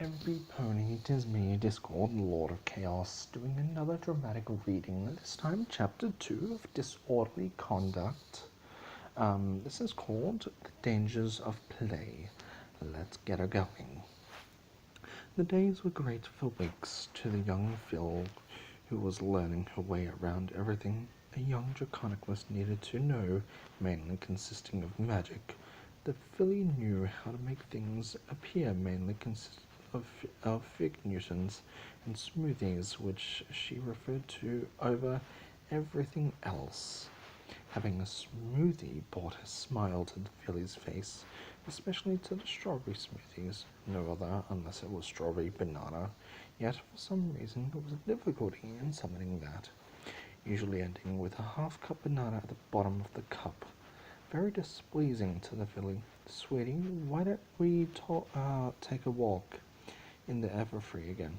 every pony, 'tis me, Discord, Lord of Chaos, doing another dramatic reading, this time chapter 2 of Disorderly Conduct. This is called The Dangers of Play. Let's get her going. The days were great for weeks to the young Phil, who was learning her way around everything a young Draconicus needed to know, mainly consisting of magic. The filly knew how to make things appear, mainly consisting of fig Newtons and smoothies, which she referred to over everything else. Having a smoothie brought a smile to the filly's face, especially to the strawberry smoothies. No other unless it was strawberry banana, yet for some reason there was a difficulty in summoning that, usually ending with a half-cup banana at the bottom of the cup. Very displeasing to the filly. Sweetie, why don't we take a walk in the Everfree again?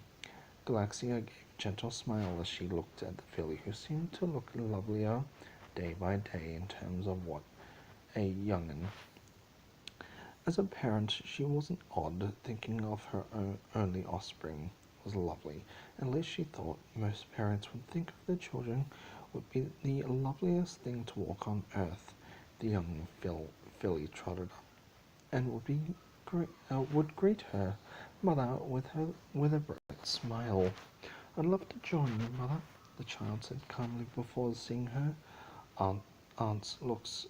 Galaxia gave a gentle smile as she looked at the filly, who seemed to look lovelier day by day in terms of what a young'un. As a parent, she wasn't odd, thinking of her only offspring was lovely. At least she thought most parents would think of their children would be the loveliest thing to walk on earth. The young filly trotted up, and would greet her mother with a bright smile. "I'd love to join you, mother," the child said calmly before seeing her aunt's looks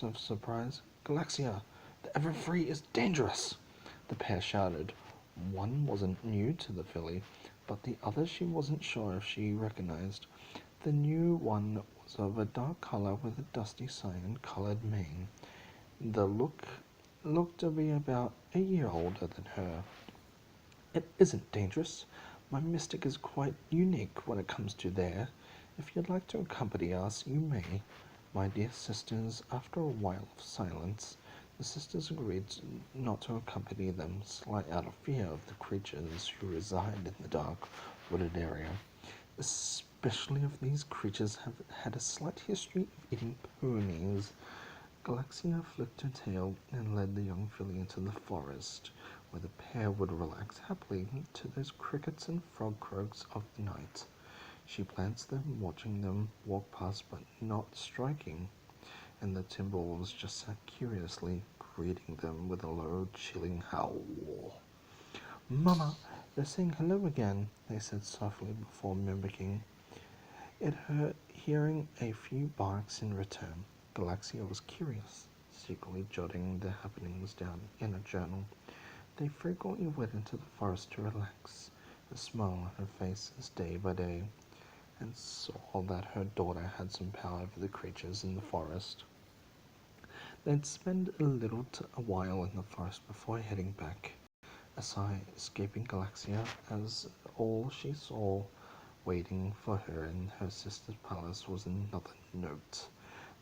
of surprise. "Galaxia, the Everfree is dangerous!" the pair shouted. One wasn't new to the filly, but the other she wasn't sure if she recognized. The new one was of a dark color with a dusty cyan-colored mane. The looked to be about a year older than her. "It isn't dangerous. My mystic is quite unique when it comes to there. If you'd like to accompany us, you may, my dear sisters." After a while of silence, the sisters agreed not to accompany them, slightly out of fear of the creatures who reside in the dark, wooded area. Especially if these creatures have had a slight history of eating ponies. Galaxia flicked her tail and led the young filly into the forest, where the pair would relax happily to those crickets and frog croaks of the night. She glanced at them, watching them walk past but not striking, and the timber wolves just sat curiously, greeting them with a low, chilling howl. "Mama, they're saying hello again," they said softly before mimicking it, hearing a few barks in return. Galaxia was curious, secretly jotting the happenings down in a journal. They frequently went into the forest to relax, a smile on her face as day by day, and saw that her daughter had some power over the creatures in the forest. They'd spend a while in the forest before heading back, a sigh escaping Galaxia as all she saw waiting for her in her sister's palace was another note.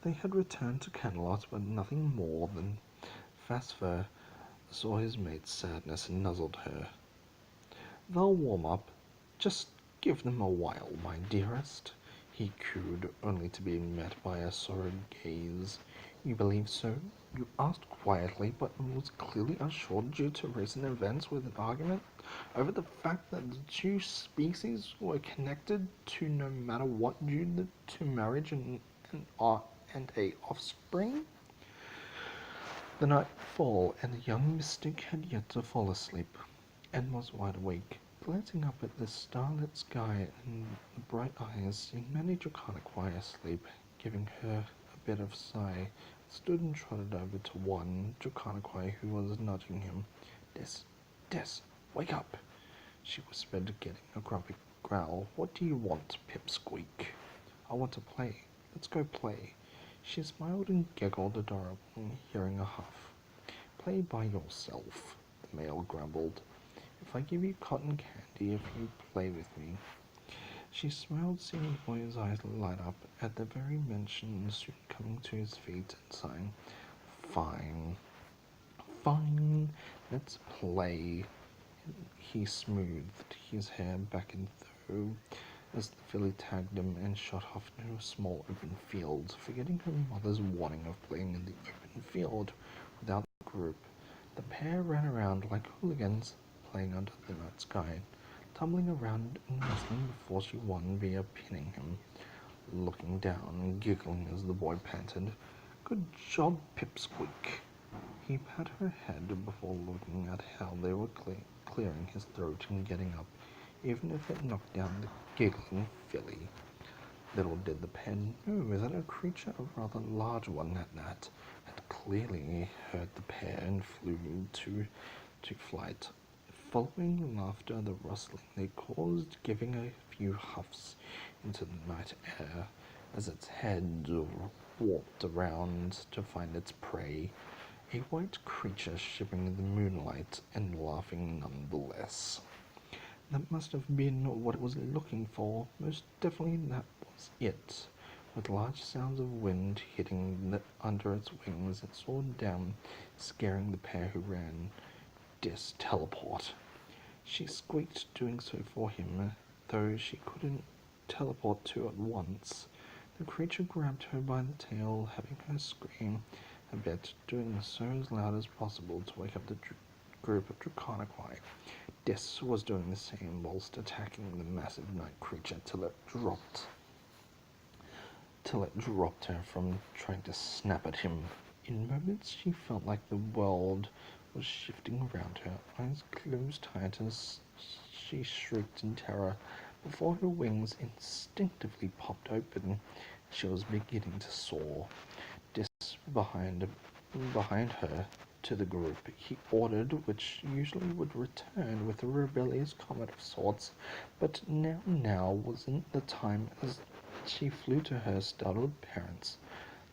They had returned to Camelot, but nothing more than Phasphor saw his mate's sadness and nuzzled her. "They'll warm up. Just give them a while, my dearest," he cooed, only to be met by a sorrowed gaze. "You believe so? You asked quietly, but was clearly assured due to recent events with an argument over the fact that the two species were connected to no matter what due to marriage and a offspring." The night fall, and the young mystic had yet to fall asleep, and was wide awake, glancing up at the starlit sky and the bright eyes, seeing many Draconiqui asleep, giving her a bit of sigh, stood and trotted over to one Draconiqui who was nudging him. Des, wake up," she whispered, getting a grumpy growl. "What do you want, Pipsqueak?" "I want to play. Let's go play." She smiled and giggled adorably, hearing a huff. "Play by yourself," the male grumbled. "If I give you cotton candy if you play with me." She smiled, seeing the boy's eyes light up at the very mention, and soon coming to his feet and sighing, "Fine, fine, let's play." He smoothed his hair back and through as the filly tagged him and shot off into a small open field, forgetting her mother's warning of playing in the open field without the group. The pair ran around like hooligans, playing under the night sky, tumbling around and wrestling before she won via pinning him. Looking down, giggling as the boy panted, "Good job, Pipsqueak." He pat her head before looking at how they were clearing his throat and getting up, even if it knocked down the giggling filly. Little did the pair know that a creature, a rather large one at that, had clearly heard the pair and flew to flight. Following after the rustling they caused, giving a few huffs into the night air as its head warped around to find its prey, a white creature shimmering in the moonlight and laughing nonetheless. That must have been what it was looking for. Most definitely that was it. With large sounds of wind hitting under its wings, it soared down, scaring the pair who ran. Teleport. She squeaked, doing so for him, though she couldn't teleport two at once. The creature grabbed her by the tail, having her scream a bit, doing so as loud as possible to wake up the group of Draconiqui. Des was doing the same whilst attacking the massive night creature till it dropped her from trying to snap at him. In moments she felt like the world was shifting around her, eyes closed tight as she shrieked in terror before her wings instinctively popped open. She was beginning to soar. Dis behind her to the group, he ordered, which usually would return with a rebellious comment of sorts, but now wasn't the time as she flew to her startled parents.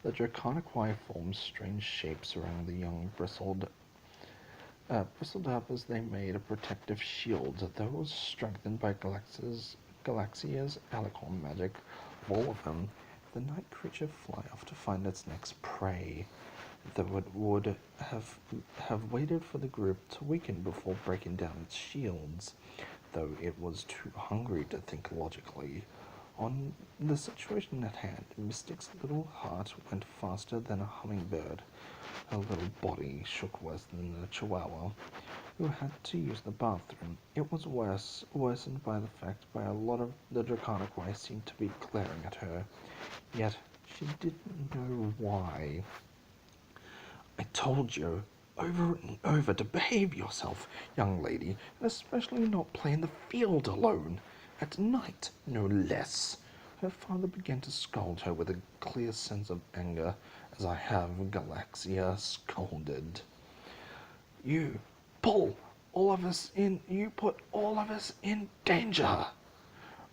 The Draconiqui formed strange shapes around the young bristled up as they made a protective shield that was strengthened by Galaxia's alicorn magic. All of them, the night creature fly off to find its next prey, though it would have waited for the group to weaken before breaking down its shields, though it was too hungry to think logically. On the situation at hand, Mystic's little heart went faster than a hummingbird. Her little body shook worse than a chihuahua, who had to use the bathroom. It was worsened by the fact by a lot of the Draconiqui seemed to be glaring at her, yet she didn't know why. "I told you over and over to behave yourself, young lady, and especially not play in the field alone. At night, no less." Her father began to scold her with a clear sense of anger, as I have Galaxia scolded. You put all of us in danger."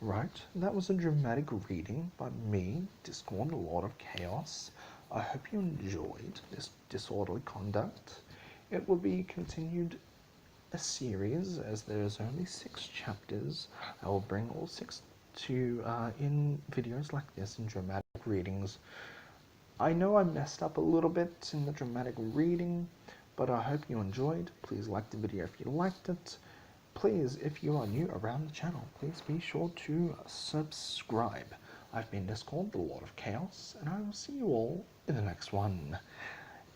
Right, that was a dramatic reading by me, Discord, Lord of Chaos. I hope you enjoyed this disorderly conduct. It will be continued a series, as there's only 6 chapters. I will bring all 6 to in videos like this in dramatic readings. I know I messed up a little bit in the dramatic reading, but I hope you enjoyed. Please like the video if you liked it. Please, if you are new around the channel, please be sure to subscribe. I've been Discord, the Lord of Chaos, and I will see you all in the next one.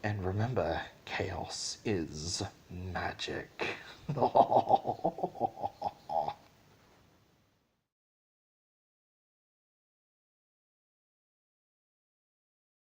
And remember, chaos is magic.